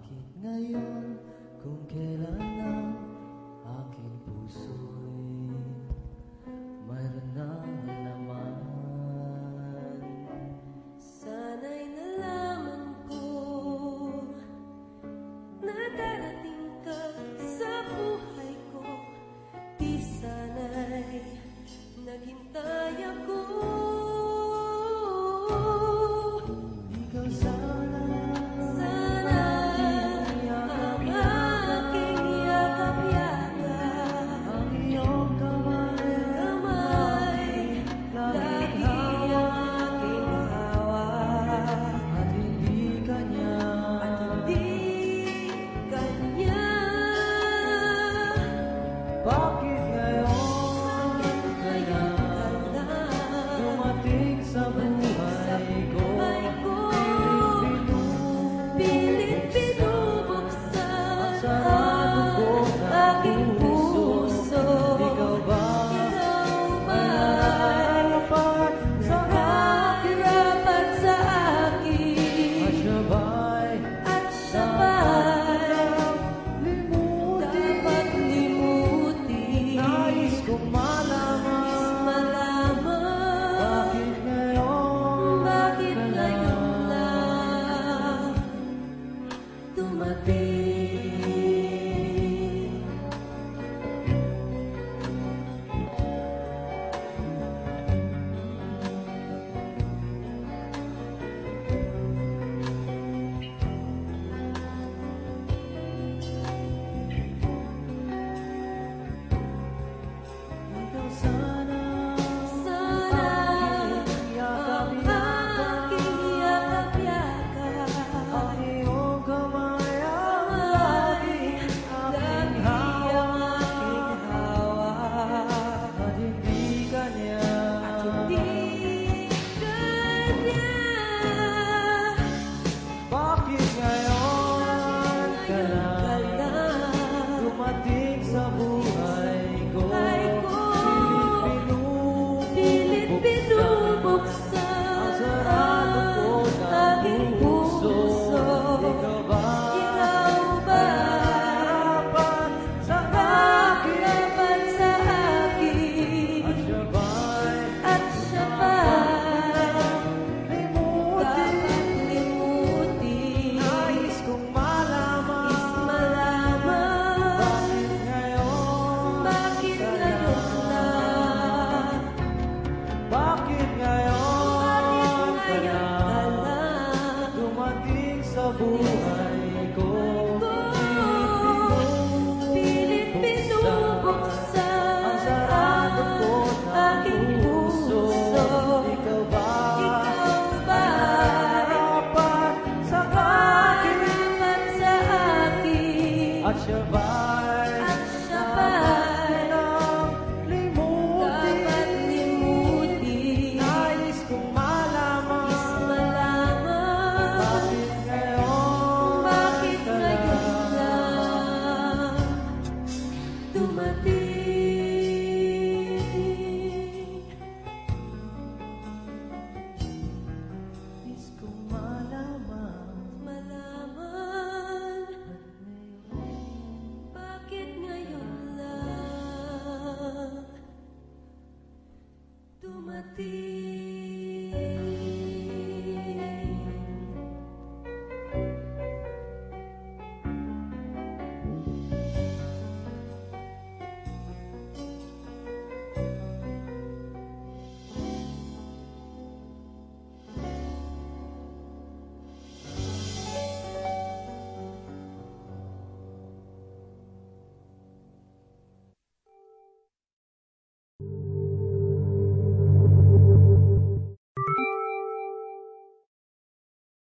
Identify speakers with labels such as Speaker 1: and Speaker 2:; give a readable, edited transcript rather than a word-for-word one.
Speaker 1: Bakit ngayon kung kailan ang aking puso'y mayroon ng laman?
Speaker 2: Sana'y nalaman ko na darating ka sa buhay ko. Di sana'y naghintay ako.
Speaker 1: Ikaw sana
Speaker 2: ang aking yakap-yakap,
Speaker 1: ang iyong kamay,
Speaker 2: lagi ang aking hawak,
Speaker 1: at hindi kanya. Bakit ngayon kaya dumating sa buhay ko?
Speaker 2: Pilit binubuksan
Speaker 1: Sarado ko
Speaker 2: ang
Speaker 1: na
Speaker 2: aking puso.
Speaker 1: Ikaw ba
Speaker 2: Ikaw ba'y
Speaker 1: nararapat sa
Speaker 2: nararapat sa akin?
Speaker 1: at sabay
Speaker 2: Dapat limutin.
Speaker 1: nais kong malaman bakit ngayon
Speaker 2: Bakit ngayon lang dumating?